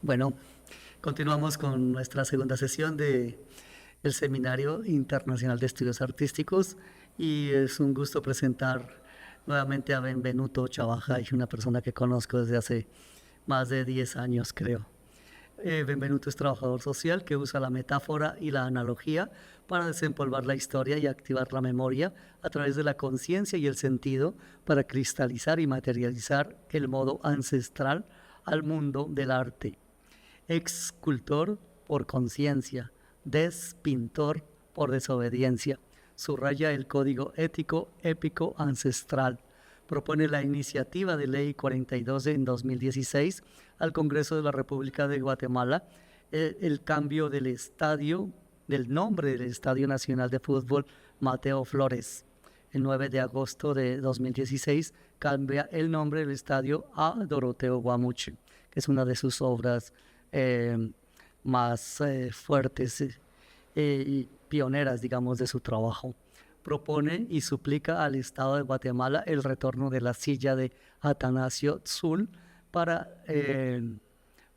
Bueno, continuamos con nuestra segunda sesión de el Seminario Internacional de Estudios Artísticos y es un gusto presentar nuevamente a Benvenuto Chavajay, una persona que conozco desde hace más de 10 años, creo. Benvenuto es trabajador social que usa la metáfora y la analogía para desempolvar la historia y activar la memoria a través de la conciencia y el sentido para cristalizar y materializar el modo ancestral al mundo del arte. Excultor por conciencia, despintor por desobediencia. Subraya el código ético épico ancestral. Propone la iniciativa de ley 42 en 2016 al Congreso de la República de Guatemala el cambio del nombre del Estadio Nacional de Fútbol Mateo Flores. El 9 de agosto de 2016 cambia el nombre del estadio a Doroteo Guamuchi, que es una de sus obras más fuertes y pioneras, digamos, de su trabajo. Propone y suplica al Estado de Guatemala el retorno de la silla de Atanasio Tzul para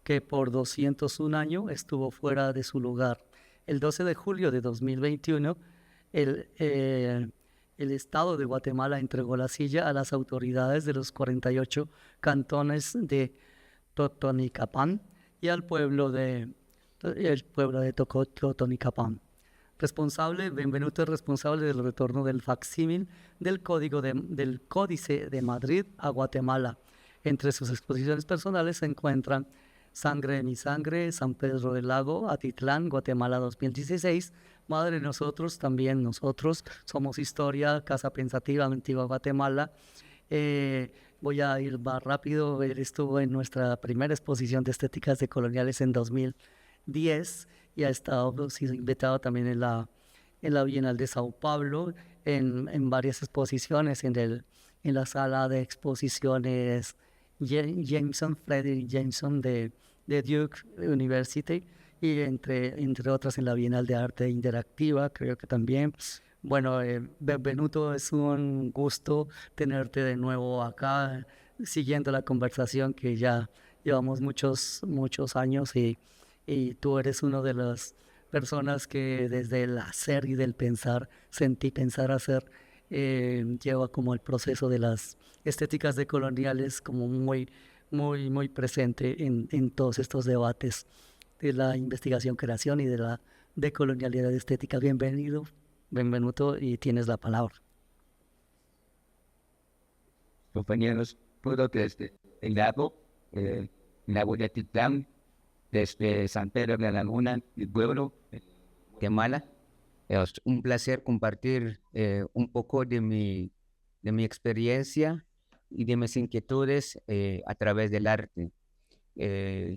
que por 201 años estuvo fuera de su lugar. El 12 de julio de 2021, el Estado de Guatemala entregó la silla a las autoridades de los 48 cantones de Totonicapán y al pueblo de Totonicapán. Benvenuto es responsable del retorno del facsímil del Códice de Madrid a Guatemala. Entre sus exposiciones personales se encuentran Sangre de mi sangre, San Pedro del Lago, Atitlán, Guatemala 2016, Madre de nosotros, también nosotros, Somos Historia, Casa Pensativa, Antigua Guatemala. Voy a ir más rápido. Él estuvo en nuestra primera exposición de estéticas decoloniales en 2010 y ha sido invitado también en la Bienal de Sao Paulo, en varias exposiciones, en la sala de exposiciones Frederick Jameson de Duke University y entre otras en la Bienal de Arte Interactiva, creo que también. Bueno, Benvenuto, es un gusto tenerte de nuevo acá, siguiendo la conversación que ya llevamos muchos años y tú eres una de las personas que desde el hacer y del pensar, sentí pensar hacer, lleva como el proceso de las estéticas decoloniales como muy presente en todos estos debates de la investigación-creación y de la decolonialidad estética. Bienvenido, Benvenuto, y tienes la palabra. Compañeros, puedo desde el lago, lago de Atitlán, desde San Pedro de la Laguna, el pueblo, Guatemala. Es un placer compartir un poco de mi experiencia y de mis inquietudes a través del arte.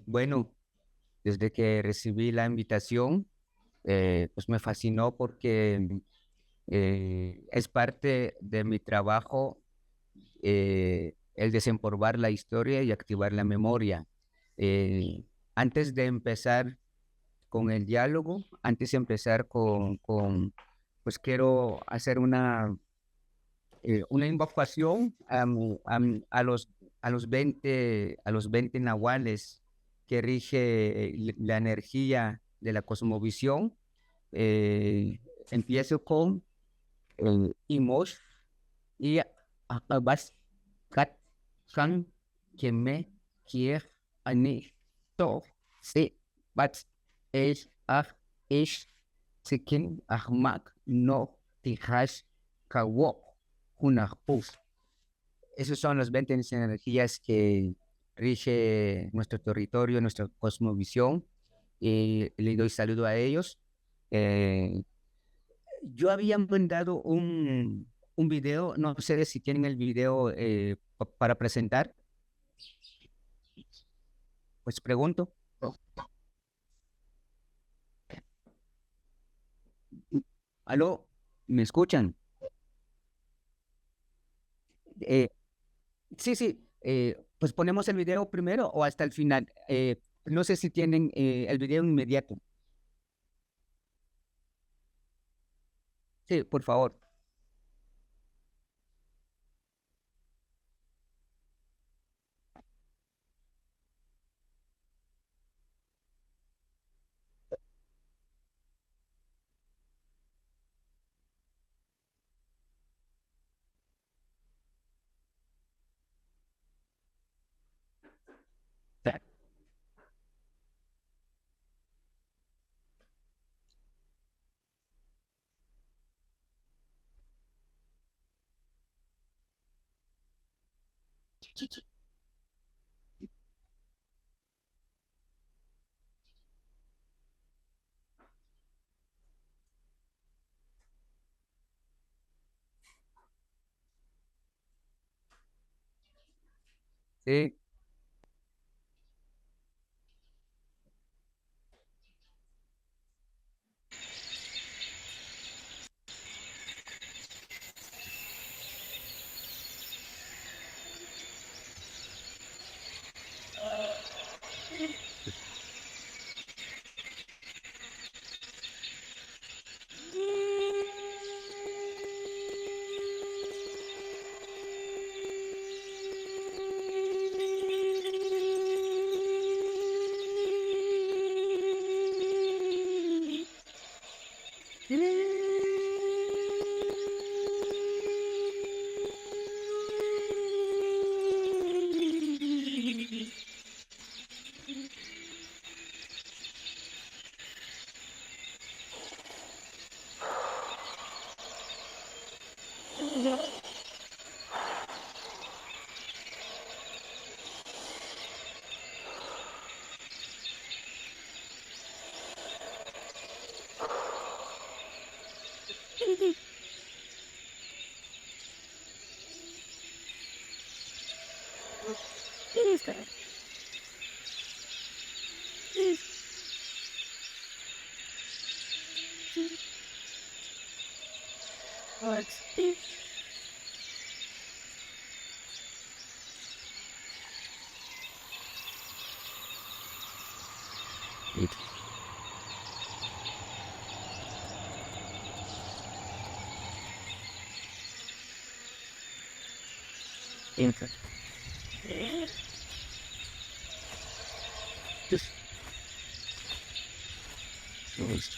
Bueno, desde que recibí la invitación, pues me fascinó porque es parte de mi trabajo el desempolvar la historia y activar la memoria. Antes de empezar con el diálogo, antes de empezar pues quiero hacer una invocación a los 20 nahuales que rige la energía de la cosmovisión. Empiezo con Imosh y Abbas Kat Kan Keme Kier Ani To Se Bat Es Ah Ish Sikin Ahmak No Tihash Kawok Hunahpuf. Esos son las 20 energías que rige nuestro territorio, nuestra cosmovisión, y le doy saludo a ellos. Yo había mandado un video, no sé si tienen el video para presentar, pues pregunto. ¿Aló? ¿Me escuchan? Eh, sí, pues ponemos el video primero o hasta el final. No sé si tienen el video inmediato. Sí, por favor. Sí, Inca. Just closed.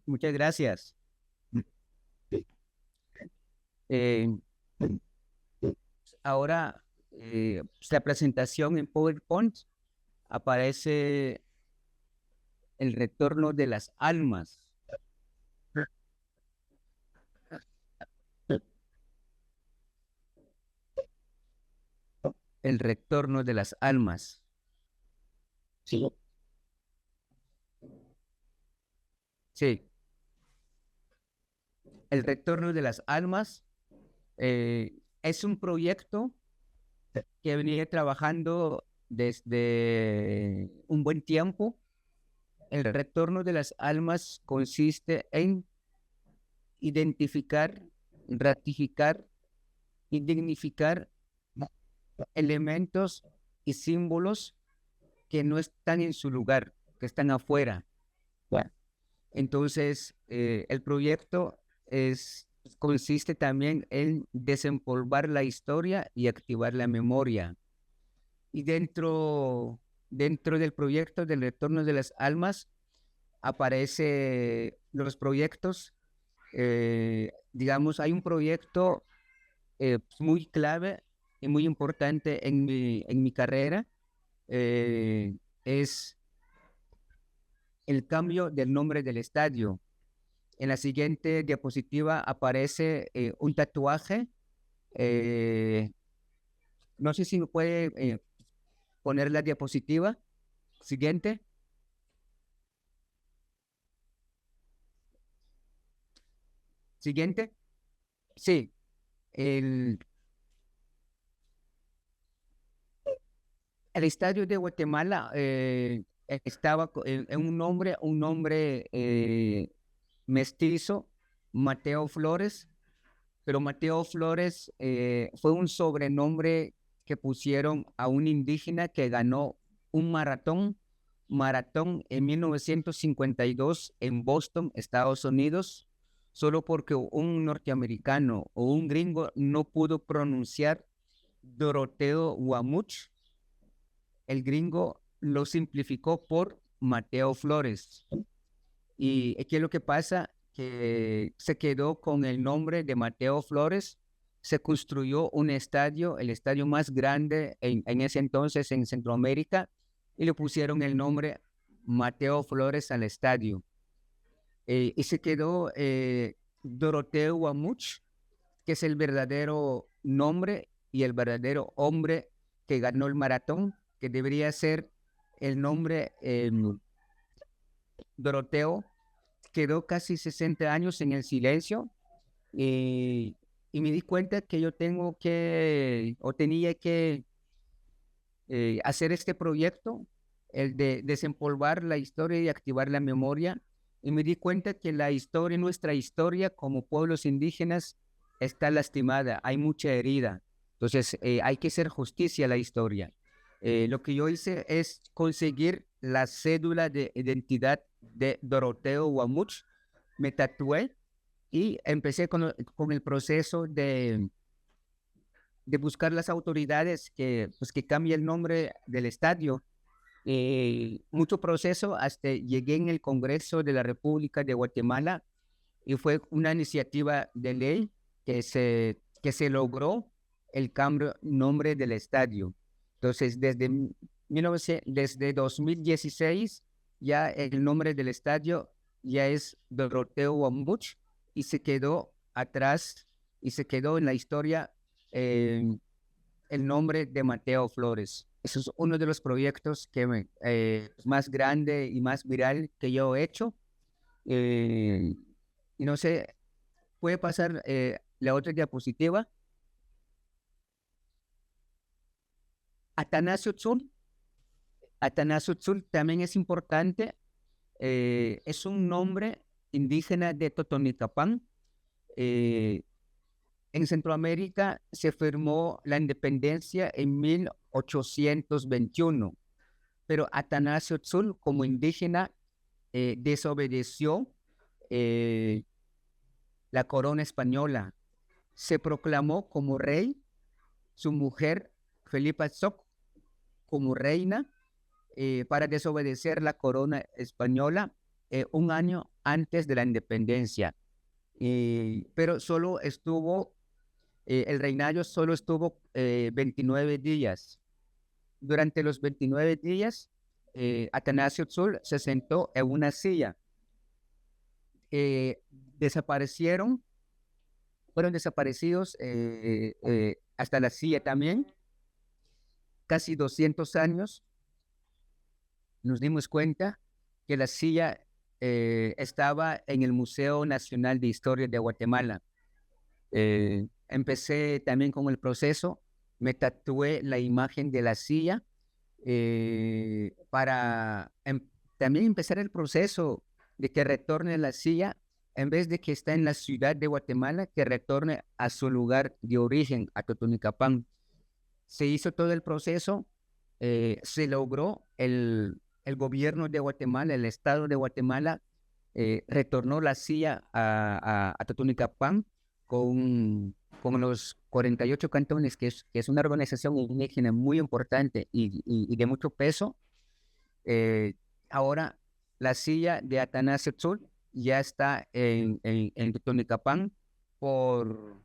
Muchas gracias. Eh, Ahora, la presentación en PowerPoint aparece el retorno de las almas. El retorno de las almas. Sí. Sí. El retorno de las almas es un proyecto que venía trabajando desde un buen tiempo. El retorno de las almas consiste en identificar, ratificar y dignificar elementos y símbolos que no están en su lugar, que están afuera. Bueno, entonces, el proyecto consiste también en desempolvar la historia y activar la memoria. Y dentro del proyecto del retorno de las almas aparece los proyectos. Digamos, hay un proyecto muy clave y muy importante en mi carrera. Es el cambio del nombre del estadio. En la siguiente diapositiva aparece un tatuaje. No sé si me puede poner la diapositiva siguiente. Siguiente. Sí, el estadio de Guatemala estaba en un nombre mestizo, Mateo Flores, pero Mateo Flores fue un sobrenombre que pusieron a un indígena que ganó un maratón en 1952 en Boston, Estados Unidos, solo porque un norteamericano o un gringo no pudo pronunciar Doroteo Guamuch. El gringo lo simplificó por Mateo Flores. ¿Y qué es lo que pasa? Que se quedó con el nombre de Mateo Flores, se construyó un estadio, el estadio más grande en ese entonces en Centroamérica, y le pusieron el nombre Mateo Flores al estadio. Y se quedó Doroteo Guamuch, que es el verdadero nombre y el verdadero hombre que ganó el maratón, que debería ser el nombre Doroteo. Quedó casi 60 años en el silencio y me di cuenta que yo tengo que, o tenía que hacer este proyecto, el de desempolvar la historia y activar la memoria. Y me di cuenta que la historia, nuestra historia como pueblos indígenas, está lastimada, hay mucha herida. Entonces, hay que hacer justicia a la historia. Lo que yo hice es conseguir la cédula de identidad de Doroteo Guamuch, me tatué y empecé con el proceso de buscar las autoridades que cambie el nombre del estadio. Mucho proceso hasta llegué en el Congreso de la República de Guatemala y fue una iniciativa de ley que se logró el cambio nombre del estadio. Entonces, desde 2016 ya el nombre del estadio ya es Doroteo Guamuch y se quedó atrás y se quedó en la historia eh, el nombre de Mateo Flores. Eso es uno de los proyectos más grande y más viral que yo he hecho. Y no sé, puede pasar la otra diapositiva. Atanasio Tzul. Atanasio Tzul también es importante. Es un nombre indígena de Totonicapán. En Centroamérica se firmó la independencia en 1821, pero Atanasio Tzul, como indígena, desobedeció la corona española. Se proclamó como rey, su mujer, Felipa Soc, como reina, para desobedecer la corona española un año antes de la independencia. Pero solo estuvo, el reinado solo estuvo 29 días. Durante los 29 días, Atanasio Tzul se sentó en una silla. Desaparecieron, fueron desaparecidos hasta la silla también, casi 200 años. Nos dimos cuenta que la silla estaba en el Museo Nacional de Historia de Guatemala. Empecé también con el proceso, me tatué la imagen de la silla para también empezar el proceso de que retorne la silla, en vez de que está en la ciudad de Guatemala, que retorne a su lugar de origen, a Totonicapán. Se hizo todo el proceso, se logró, el gobierno de Guatemala, el Estado de Guatemala, retornó la silla a Totonicapán con los 48 cantones, que es una organización indígena muy importante y de mucho peso. Ahora la silla de Atanasio Tzul ya está en Totonicapán por,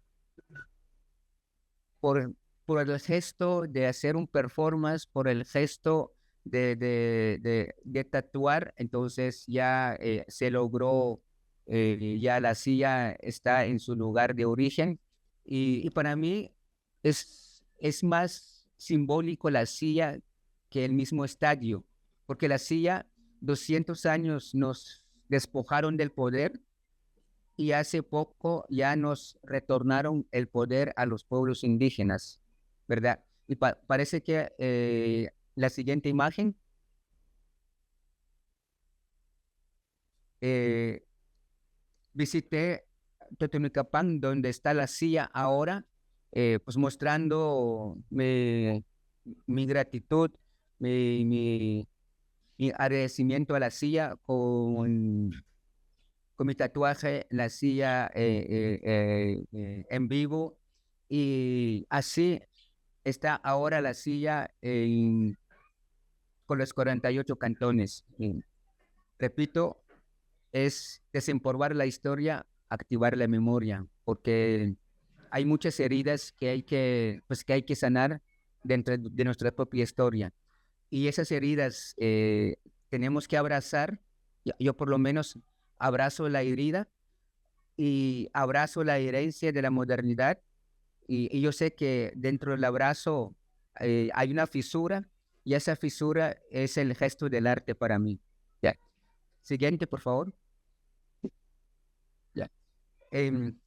por, por el gesto de hacer un performance, por el gesto de tatuar. Entonces ya se logró ya la silla está en su lugar de origen y para mí es más simbólico la silla que el mismo estadio, porque la silla 200 años nos despojaron del poder y hace poco ya nos retornaron el poder a los pueblos indígenas, ¿verdad? Y parece que la siguiente imagen, eh, visité Totonicapán, donde está la silla ahora, pues mostrando mi gratitud, mi agradecimiento a la silla con mi tatuaje, la silla en vivo, y así está ahora la silla con los 48 cantones. Y, repito, es desempolvar la historia, activar la memoria, porque hay muchas heridas que hay que sanar dentro de nuestra propia historia. Y esas heridas tenemos que abrazar. Yo por lo menos abrazo la herida y abrazo la herencia de la modernidad. Y yo sé que dentro del abrazo hay una fisura y esa fisura es el gesto del arte para mí. Ya. Siguiente, por favor. Ya. Em,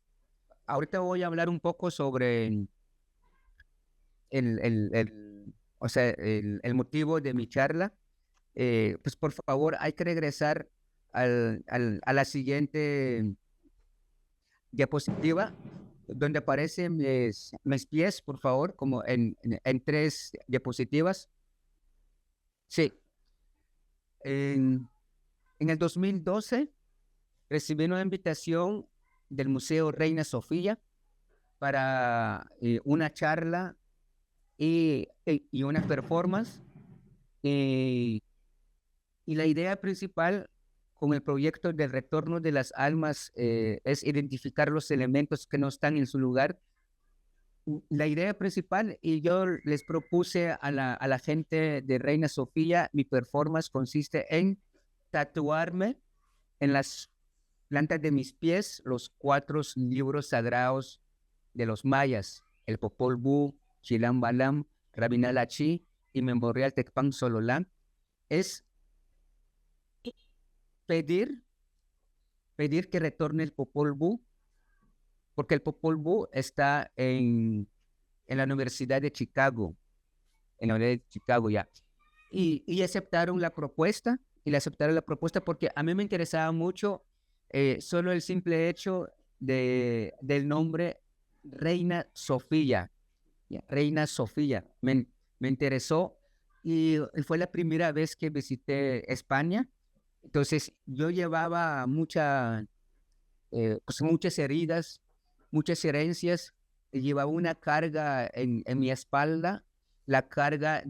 Ahorita voy a hablar un poco sobre o sea, el motivo de mi charla. Pues por favor, hay que regresar a la siguiente diapositiva, donde aparecen mis pies, por favor, como en 3 diapositivas. Sí, en, en el 2012 recibí una invitación del Museo Reina Sofía para una charla y una performance. Y la idea principal con el proyecto del retorno de las almas es identificar los elementos que no están en su lugar. La idea principal, y yo les propuse a la gente de Reina Sofía, mi performance consiste en tatuarme en las plantas de mis pies los 4 libros sagrados de los mayas, el Popol Vuh, Chilam Balam, Rabinal Achí y Memorial Tecpan Sololá. Es pedir que retorne el Popol Vuh, porque el Popol Vuh está en la Universidad de Chicago, ya. Y aceptaron la propuesta, porque a mí me interesaba mucho solo el simple hecho del nombre Reina Sofía. Reina Sofía, me interesó y fue la primera vez que visité España. Entonces yo llevaba pues muchas heridas, muchas herencias, y llevaba una carga en mi espalda, la carga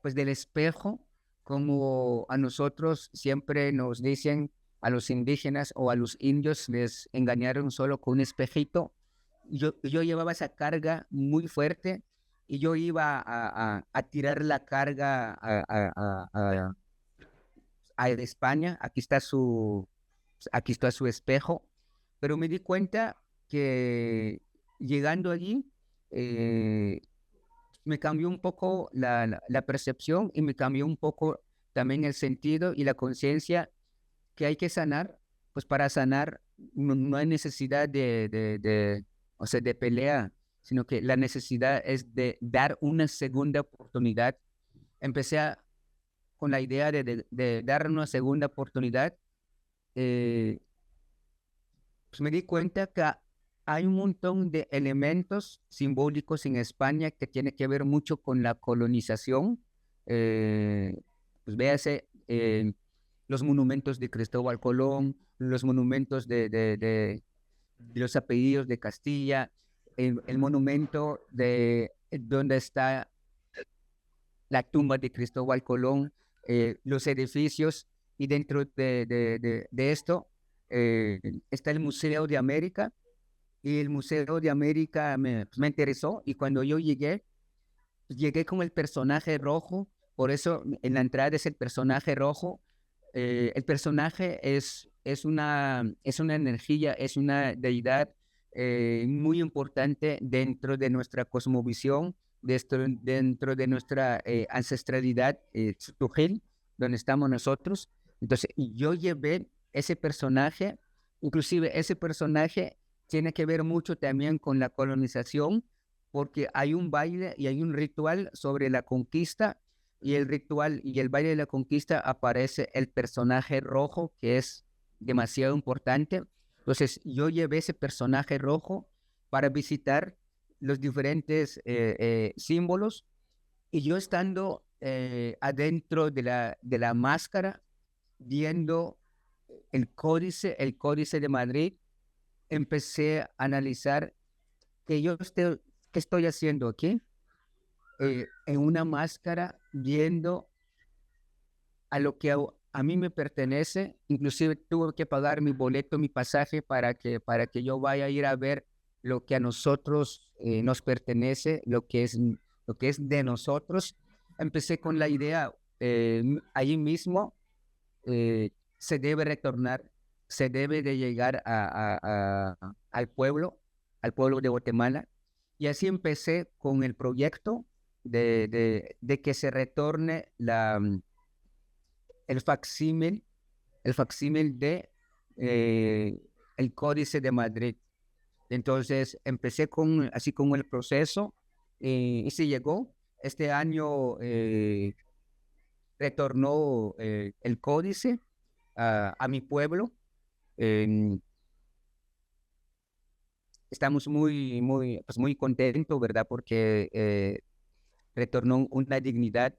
pues del espejo, como a nosotros siempre nos dicen, a los indígenas o a los indios les engañaron solo con un espejito. Yo llevaba esa carga muy fuerte y yo iba a tirar la carga a España. Aquí está su espejo, pero me di cuenta que llegando allí me cambió un poco la percepción y me cambió un poco también el sentido y la conciencia que hay que sanar. Pues para sanar no hay necesidad o sea, de pelea, sino que la necesidad es de dar una segunda oportunidad. Empecé con la idea de dar una segunda oportunidad. Pues me di cuenta que hay un montón de elementos simbólicos en España que tiene que ver mucho con la colonización. Pues véase los monumentos de Cristóbal Colón, los monumentos de los apellidos de Castilla, el monumento de donde está la tumba de Cristóbal Colón, los edificios, y dentro de esto está el Museo de América, y el Museo de América pues me interesó, y cuando yo llegué con el personaje rojo, por eso en la entrada es el personaje rojo. El personaje es es una energía, es una deidad muy importante dentro de nuestra cosmovisión, dentro de nuestra ancestralidad Tzutujil, donde estamos nosotros. Entonces, yo llevé ese personaje, inclusive ese personaje tiene que ver mucho también con la colonización, porque hay un baile y hay un ritual sobre la conquista, y el ritual y el baile de la conquista aparece el personaje rojo, que es demasiado importante. Entonces, yo llevé ese personaje rojo para visitar los diferentes símbolos, y yo estando adentro de la máscara, viendo el códice de Madrid, empecé a analizar que ¿qué estoy haciendo aquí? En una máscara, viendo a lo que a mí me pertenece. Inclusive tuve que pagar mi boleto, mi pasaje para que yo vaya a ir a ver lo que a nosotros nos pertenece, lo que es de nosotros. Empecé con la idea, allí mismo se debe retornar, se debe de llegar al pueblo de Guatemala. Y así empecé con el proyecto de que se retorne el facsímil, el facsímil de el Códice de Madrid. Entonces empecé así con el proceso, y se llegó. Este año retornó el códice a mi pueblo. Eh, Estamos pues muy contentos, ¿verdad? Porque retornó una dignidad,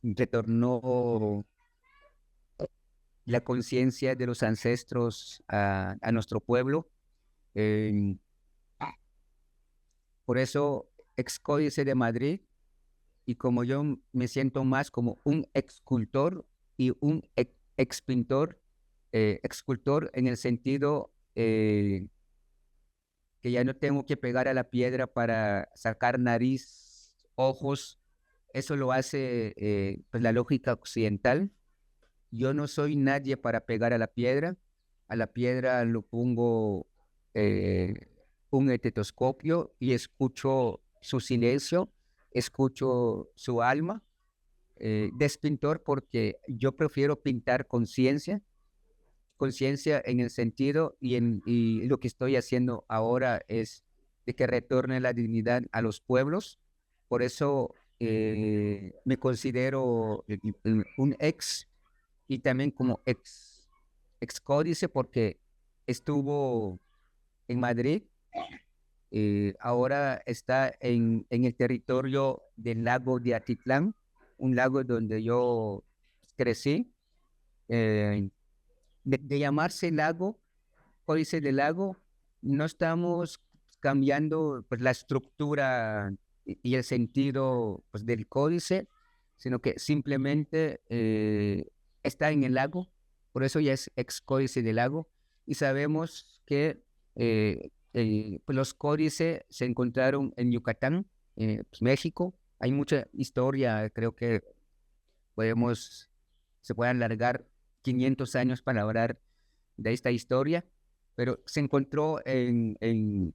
retornó la conciencia de los ancestros a nuestro pueblo. Eh, por eso, ex Códice de Madrid, y como yo me siento más como un excultor y un expintor, excultor en el sentido que ya no tengo que pegar a la piedra para sacar nariz, ojos. Eso lo hace pues la lógica occidental. Yo no soy nadie para pegar a la piedra. A la piedra lo pongo eh, un estetoscopio y escucho su silencio, escucho su alma. De pintor, porque yo prefiero pintar conciencia, conciencia en el sentido, y lo que estoy haciendo ahora es de que retorne la dignidad a los pueblos. Por eso me considero un ex, y también como ex códice, porque estuvo en Madrid. Ahora está en el territorio del lago de Atitlán, un lago donde yo crecí. eh, de llamarse lago, códice del lago, no estamos cambiando pues la estructura y el sentido pues del códice, sino que simplemente está en el lago. Por eso ya es ex códice del lago, y sabemos que pues los códices se encontraron en Yucatán, pues México. Hay mucha historia, creo que podemos, se puede alargar 500 años para hablar de esta historia, pero se encontró en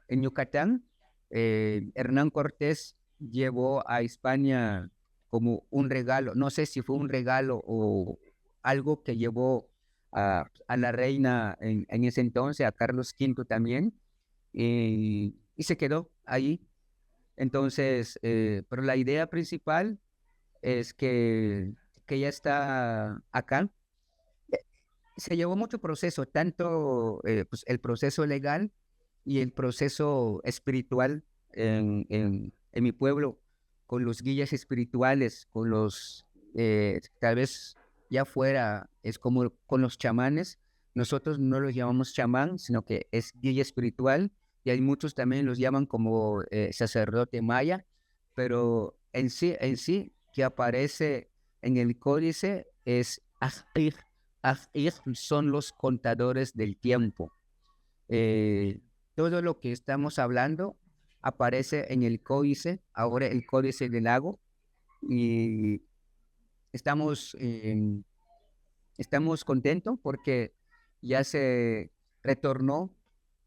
Yucatán. Hernán Cortés llevó a España como un regalo, no sé si fue un regalo o algo que llevó a la reina en ese entonces, a Carlos V también, y se quedó ahí. Entonces, pero la idea principal es que ya está acá. Se llevó mucho proceso, tanto pues el proceso legal y el proceso espiritual en mi pueblo, con los guías espirituales, con los, tal vez ya fuera, es como con los chamanes. Nosotros no los llamamos chamán, sino que es guía espiritual, y hay muchos también los llaman como sacerdote maya, pero en sí, que aparece en el códice es Ahir. Ahir son los contadores del tiempo. Eh, Todo lo que estamos hablando aparece en el códice, ahora el códice del lago, y estamos estamos contentos porque ya se retornó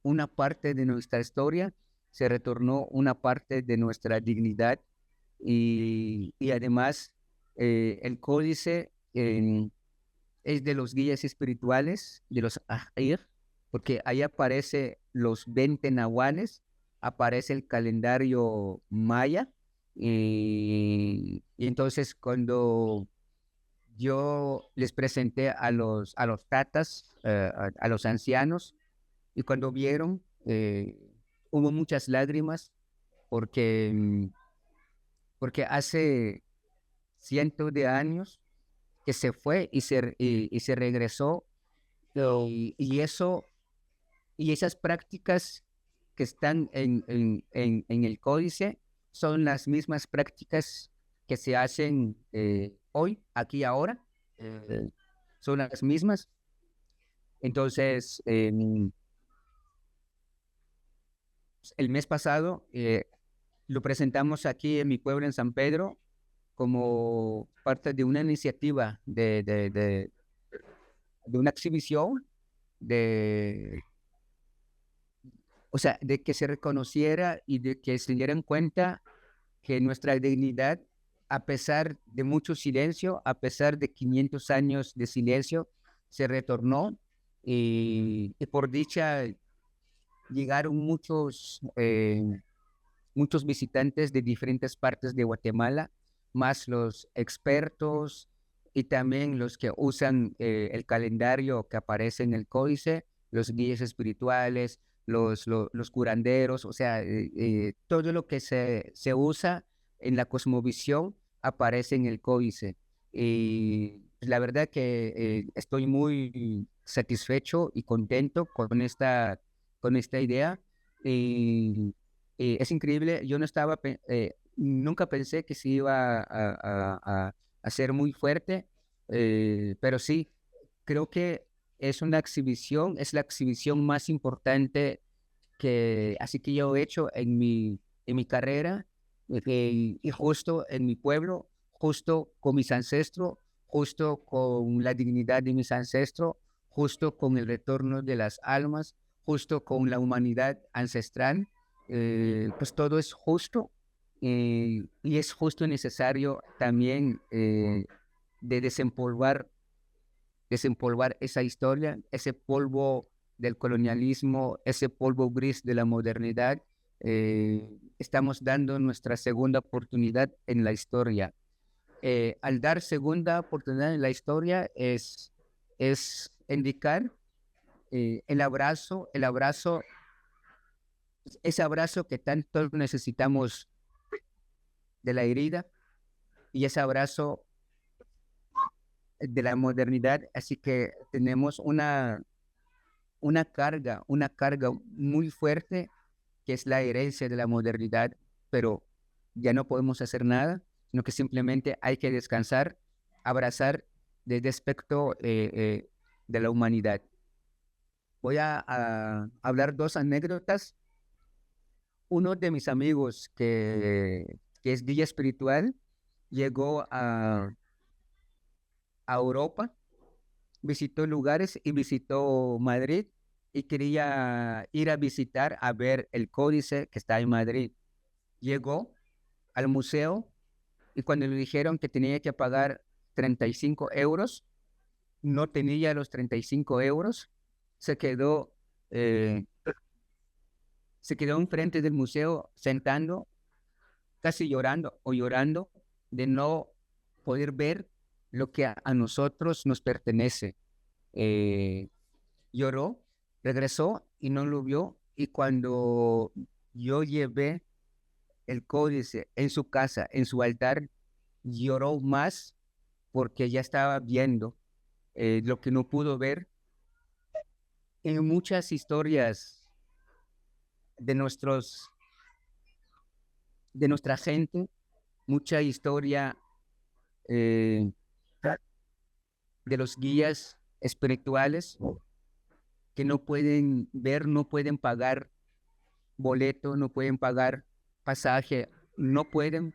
una parte de nuestra historia, se retornó una parte de nuestra dignidad y además el códice es de los guías espirituales, de los Ahir, porque ahí aparece los 20 nahuales, aparece el calendario maya, y entonces cuando yo les presenté a los tatas, a los ancianos, y cuando vieron, hubo muchas lágrimas, porque, porque hace cientos de años que se fue y se regresó, y eso, y esas prácticas que están en el códice son las mismas prácticas que se hacen hoy, aquí ahora, son las mismas. Entonces, el mes pasado lo presentamos aquí en mi pueblo, en San Pedro, como parte de una iniciativa de una exhibición, de, o sea, de que se reconociera y de que se dieran cuenta que nuestra dignidad, a pesar de mucho silencio, a pesar de 500 años de silencio, se retornó, y por dicha llegaron muchos visitantes de diferentes partes de Guatemala, más los expertos y también los que usan el calendario que aparece en el códice, los guías espirituales, los curanderos, o sea, todo lo que se usa en la cosmovisión aparece en el códice. Y la verdad que estoy muy satisfecho y contento con esta idea. Y es increíble, yo no estaba, nunca pensé que se iba a ser muy fuerte, pero sí, creo que es una exhibición, es la exhibición más importante así que yo he hecho en mi carrera, y justo en mi pueblo, justo con mis ancestros, justo con la dignidad de mis ancestros, justo con el retorno de las almas, justo con la humanidad ancestral, pues todo es justo, y es justo y necesario también de desempolvar esa historia, ese polvo del colonialismo, ese polvo gris de la modernidad. Estamos dando nuestra segunda oportunidad en la historia. Al dar segunda oportunidad en la historia es indicar el abrazo, ese abrazo que tanto necesitamos de la herida, y ese abrazo de la modernidad. Así que tenemos una carga muy fuerte, que es la herencia de la modernidad, pero ya no podemos hacer nada, sino que simplemente hay que descansar, abrazar desde aspecto de la humanidad. Voy a hablar dos anécdotas. Uno de mis amigos que es guía espiritual llegó a Europa, visitó lugares y visitó Madrid, y quería ir a visitar, a ver el códice que está en Madrid. Llegó al museo, y cuando le dijeron que tenía que pagar 35 euros, no tenía los 35 euros, se quedó, eh, se quedó enfrente del museo sentando, casi llorando o llorando de no poder ver lo que a nosotros nos pertenece. Eh, Lloró, regresó y no lo vio. Y cuando yo llevé el códice en su casa, en su altar, lloró más porque ya estaba viendo lo que no pudo ver. En muchas historias de de nuestra gente, mucha historia eh, de los guías espirituales que no pueden ver, no pueden pagar boleto, no pueden pagar pasaje, no pueden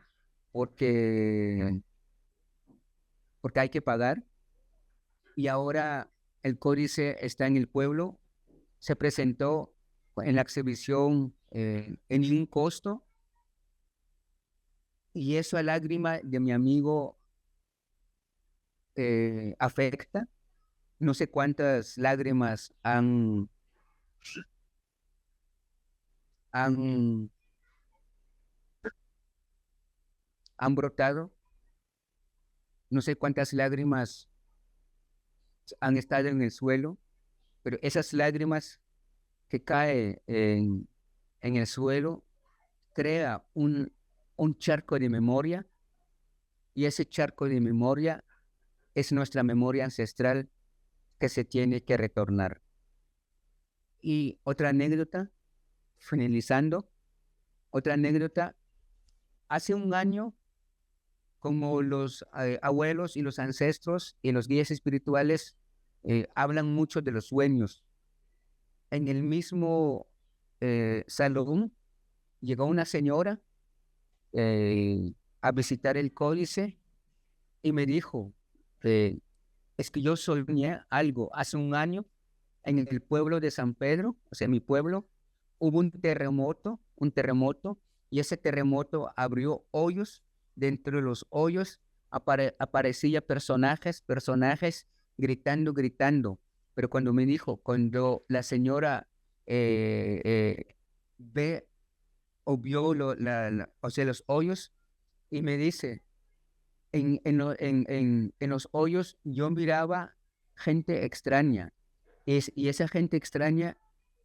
porque hay que pagar. y ahora el códice está en el pueblo. Se presentó en la exhibición en ningún costo, y esa lágrima de mi amigo afecta. No sé cuántas lágrimas han, han brotado, no sé cuántas lágrimas han estado en el suelo, pero esas lágrimas que caen en el suelo crea un charco de memoria, y ese charco de memoria es nuestra memoria ancestral que se tiene que retornar. Y otra anécdota, finalizando, otra anécdota, hace un año, como los abuelos y los ancestros y los guías espirituales hablan mucho de los sueños, en el mismo salón llegó una señora a visitar el códice y me dijo, es que yo soñé algo hace un año en el pueblo de San Pedro, o sea, mi pueblo, hubo un terremoto, y ese terremoto abrió hoyos. Dentro de los hoyos aparecían personajes gritando. Pero cuando me dijo, cuando la señora ve o vio o sea, los hoyos, y me dice, en los hoyos yo miraba gente extraña, y esa gente extraña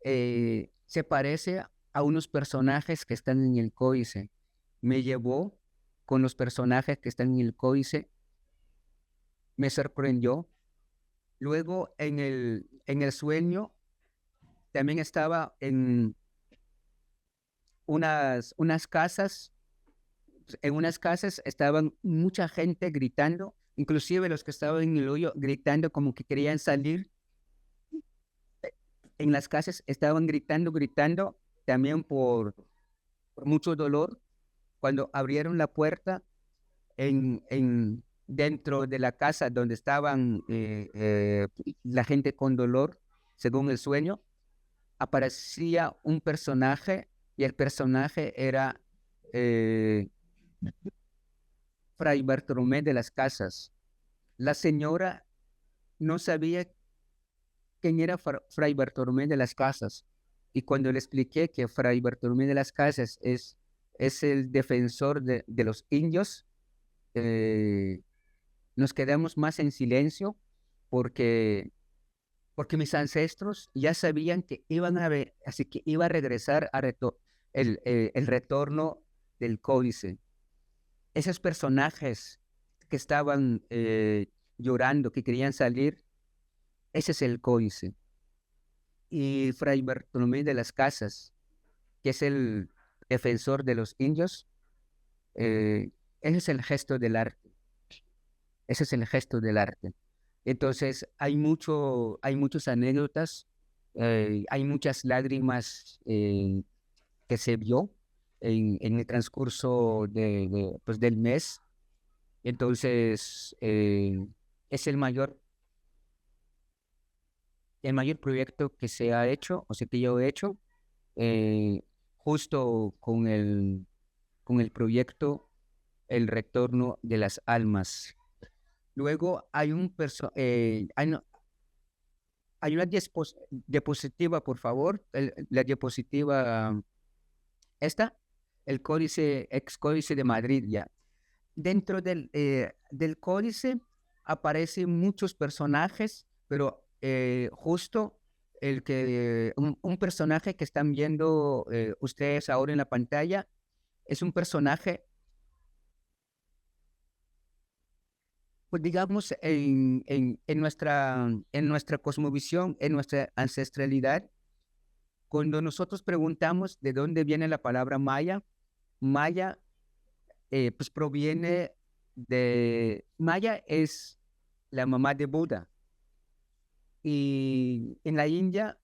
se parece a unos personajes que están en el códice. Me llevó con los personajes que están en el códice, me sorprendió. Luego en el sueño también estaba en unas casas. En unas casas estaban mucha gente gritando, inclusive los que estaban en el hoyo gritando como que querían salir. En las casas estaban gritando, también por mucho dolor. Cuando abrieron la puerta dentro de la casa donde estaban la gente con dolor, según el sueño, aparecía un personaje, y el personaje era Fray Bartolomé de las Casas. La señora no sabía quién era Fray Bartolomé de las Casas, y cuando le expliqué que Fray Bartolomé de las Casas es el defensor de los indios, nos quedamos más en silencio, porque mis ancestros ya sabían que iban a ver, así que iba a regresar el retorno del códice. Esos personajes que estaban llorando, que querían salir, ese es el códice. Y Fray Bartolomé de las Casas, que es el defensor de los indios, ese es el gesto del arte. Ese es el gesto del arte. Entonces, hay muchas anécdotas, hay muchas lágrimas que se vio en el transcurso pues, del mes. Entonces, es el mayor proyecto que se ha hecho, o sea, que yo he hecho, justo con el proyecto El Retorno de las Almas. Luego hay hay una diapositiva, por favor, la diapositiva esta, el códice, ex códice de Madrid ya. Dentro del códice aparecen muchos personajes, pero justo un personaje que están viendo ustedes ahora en la pantalla es un personaje, pues digamos, en nuestra cosmovisión, en nuestra ancestralidad. Cuando nosotros preguntamos de dónde viene la palabra Maya, pues proviene Maya es la mamá de Buda. Y en la India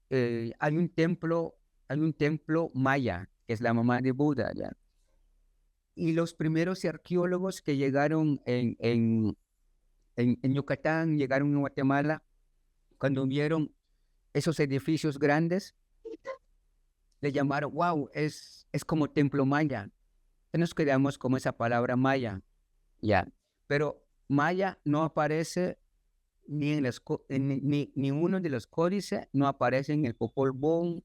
hay un templo maya, que es la mamá de Buda, ¿ya? Y los primeros arqueólogos que llegaron en Yucatán, llegaron a Guatemala, cuando vieron esos edificios grandes, le llamaron, wow, es como templo maya. Nos quedamos con esa palabra maya, ya. Pero maya no aparece ni uno de los códices, no aparece en el Popol Vuh,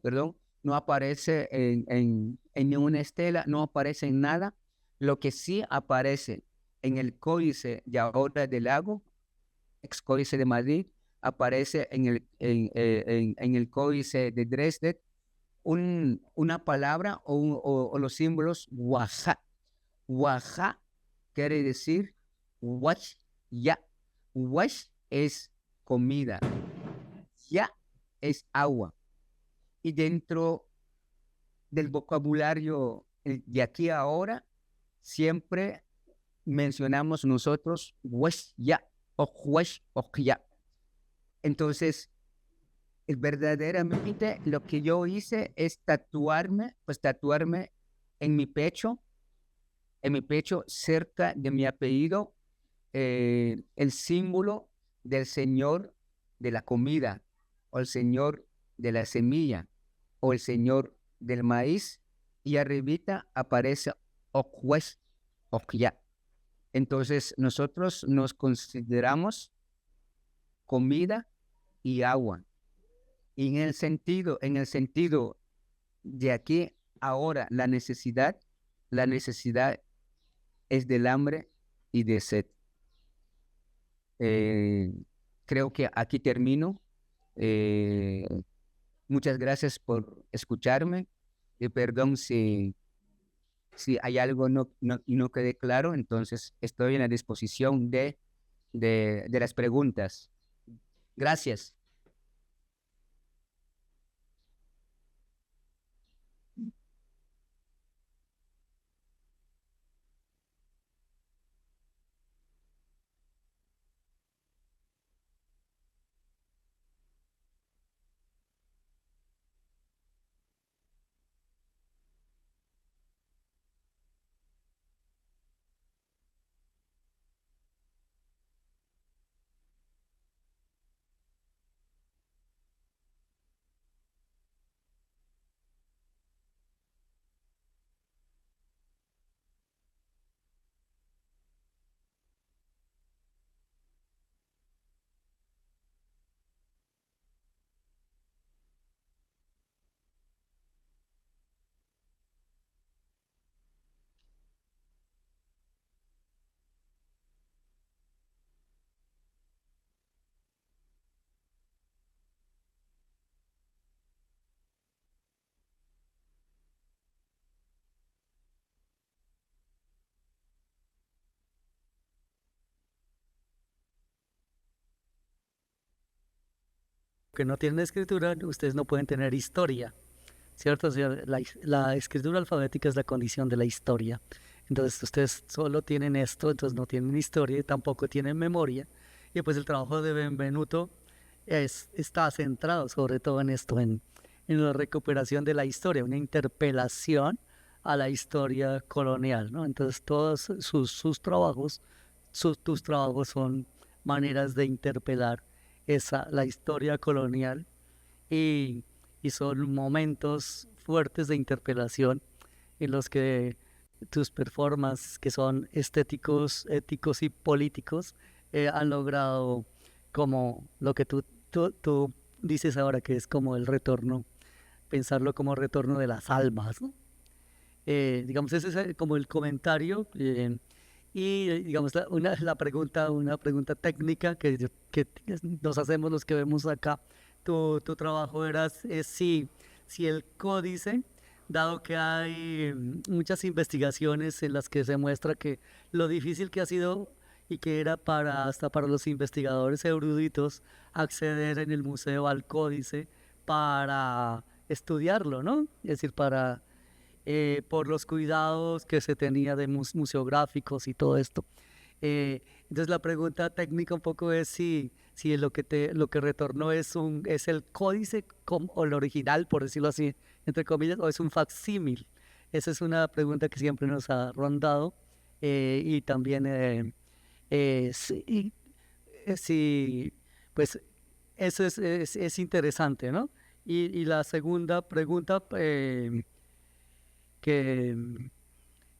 perdón, no aparece en ninguna estela, no aparece en nada. Lo que sí aparece en el códice de ahora del lago, ex códice de Madrid, aparece en el códice de Dresde, una palabra o los símbolos Waha. Waha quiere decir wash, ya. Wash es comida, ya es agua. Y dentro del vocabulario de aquí a ahora, siempre mencionamos nosotros wash, ya, o wash, o ya. Entonces, verdaderamente lo que yo hice es tatuarme en mi pecho, cerca de mi apellido, el símbolo del Señor de la comida, o el Señor de la semilla, o el Señor del maíz, y arribita aparece Okwesh, Okya. Entonces nosotros nos consideramos comida y agua. Y en el sentido de aquí ahora, la necesidad es del hambre y de sed. Creo que aquí termino. Muchas gracias por escucharme. Y perdón si hay algo no quede claro, entonces estoy en la disposición de las preguntas. Gracias. Que no tienen escritura, ustedes no pueden tener historia, ¿cierto? O sea, la escritura alfabética es la condición de la historia. Entonces ustedes solo tienen esto, entonces no tienen historia y tampoco tienen memoria. Y pues el trabajo de Benvenuto está centrado sobre todo en esto, en la recuperación de la historia, una interpelación a la historia colonial, ¿no? Entonces todos sus trabajos, tus trabajos son maneras de interpelar la historia colonial y, y son momentos fuertes de interpelación en los que tus performances, que son estéticos, éticos y políticos, han logrado como lo que tú dices ahora, que es como el retorno, pensarlo como retorno de las almas, ¿no? Digamos, ese es como el comentario. Y digamos, una pregunta técnica que nos hacemos los que vemos acá. Tu trabajo es si el códice, dado que hay muchas investigaciones en las que se muestra que lo difícil que ha sido y que era hasta para los investigadores eruditos acceder en el museo al códice para estudiarlo, ¿no? Es decir, por los cuidados que se tenía de museográficos y todo esto. Entonces la pregunta técnica un poco es si lo que retornó es el códice o el original, por decirlo así, entre comillas, o es un facsímil. Esa es una pregunta que siempre nos ha rondado y también Sí, sí, pues eso es interesante, ¿no? Y la segunda pregunta que,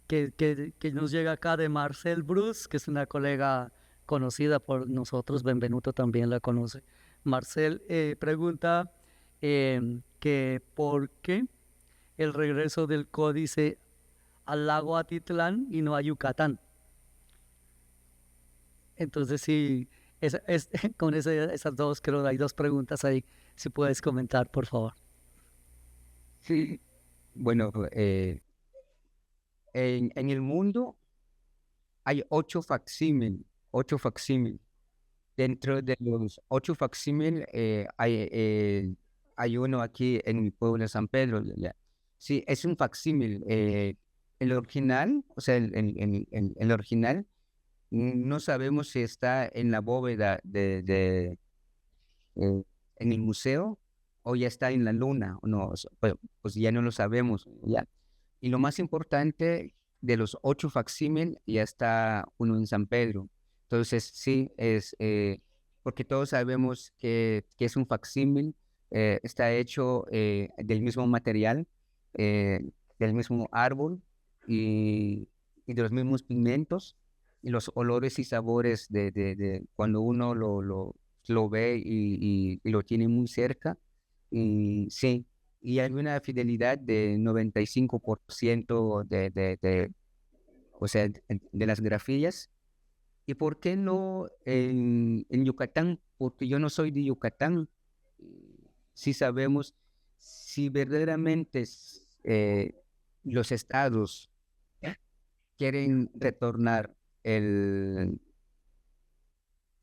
que nos llega acá de Marcel Bruce, que es una colega conocida por nosotros, Benvenuto también la conoce. Marcel pregunta que por qué el regreso del códice al lago Atitlán y no a Yucatán. Entonces, sí, con esas dos, creo que hay dos preguntas ahí, si puedes comentar, por favor. Sí, bueno, en el mundo hay 8 facsímil. Dentro de los 8 facsímil hay uno aquí en mi pueblo de San Pedro. Ya. Sí, es un facsímil. El original, o sea, el original, no sabemos si está en la bóveda en el museo o ya está en la luna, o no, pues ya no lo sabemos, ya. Y lo más importante, de los 8 facsímil, ya está uno en San Pedro. Entonces, sí, porque todos sabemos que es un facsímil, está hecho del mismo material, del mismo árbol y de los mismos pigmentos y los olores y sabores de cuando uno lo ve y lo tiene muy cerca. Y sí, y hay una fidelidad de 95% o sea, de las grafías. ¿Y por qué no en Yucatán? Porque yo no soy de Yucatán. Si sabemos si verdaderamente los estados quieren retornar el,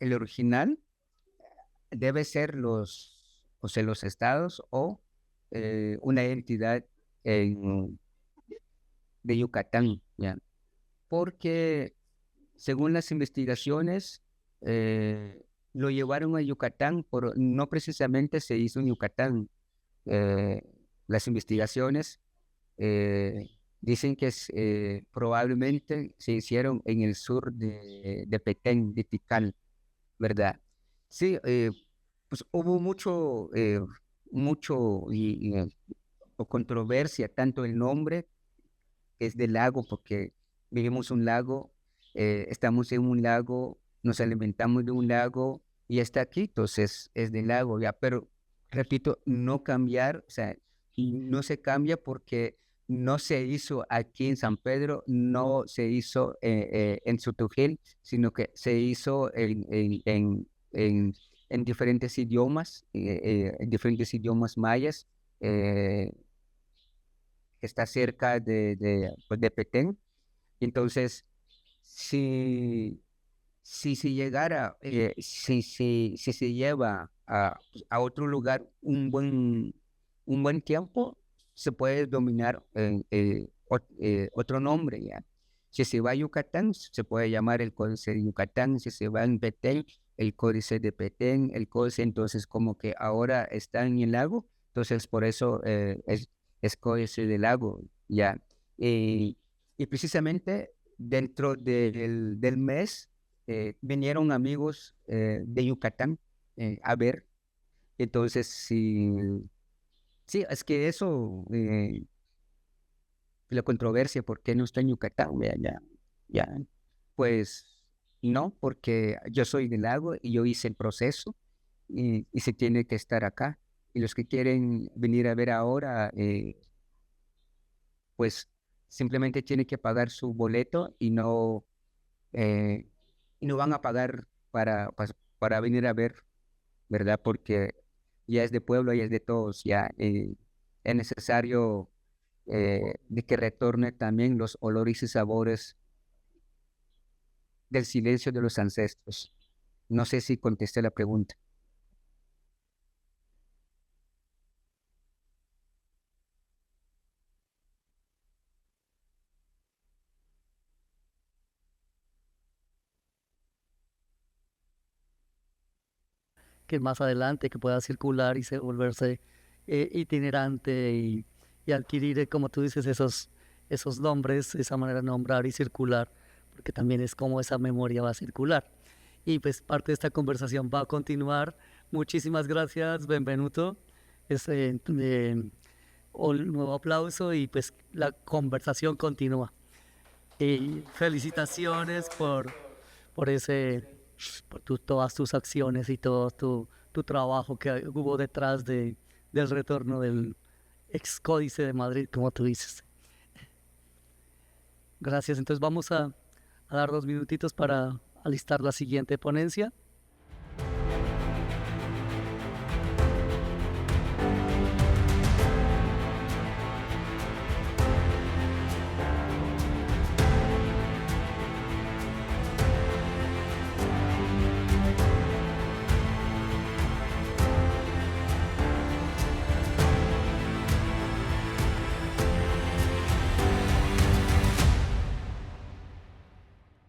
el original, debe ser o sea, los estados o una entidad en- de Yucatán, ¿ya? Porque según las investigaciones, lo llevaron a Yucatán, pero no precisamente se hizo en Yucatán. Eh, las investigaciones dicen que probablemente se hicieron en el sur de Petén, de Tikal, ¿verdad? Sí, pues hubo mucho o controversia, tanto el nombre, que es del lago, porque vivimos un lago, estamos en un lago, nos alimentamos de un lago y está aquí, entonces es del lago, ya, pero repito, no cambiar, o sea, y no se cambia porque no se hizo aquí en San Pedro, no se hizo en Sotujil, sino que se hizo en diferentes idiomas, en diferentes idiomas mayas, eh, que está cerca pues, de Petén. Entonces, si, si se llegara, si se lleva a otro lugar un buen tiempo, se puede dominar otro nombre, ¿ya? Si se va a Yucatán, se puede llamar el Códice de Yucatán. Si se va en Petén, el Códice de Petén. El Códice, entonces, como que ahora está en el lago, entonces por eso es Códice del Lago, ¿ya? Y, y precisamente dentro del mes vinieron amigos de Yucatán a ver. Entonces, sí, sí, es que eso, la controversia, ¿por qué no está en Yucatán? Vea, ya, pues no, porque yo soy del lago y yo hice el proceso y se tiene que estar acá. Y los que quieren venir a ver ahora, pues simplemente tienen que pagar su boleto eh, y no van a pagar para venir a ver, ¿verdad? Porque ya es de pueblo, ya es de todos, ya es necesario de que retorne también los olores y sabores del silencio de los ancestros. No sé si contesté la pregunta. Que más adelante que pueda circular y volverse itinerante y adquirir, como tú dices, esos nombres, esa manera de nombrar y circular porque también es como esa memoria va a circular. Y pues parte de esta conversación va a continuar. Muchísimas gracias, Benvenuto. Un nuevo aplauso y pues la conversación continúa. Y felicitaciones por todas tus acciones y todo tu trabajo que hubo detrás del retorno del ex Códice de Madrid, como tú dices. Gracias. Entonces vamos a dar 2 minutitos para alistar la siguiente ponencia.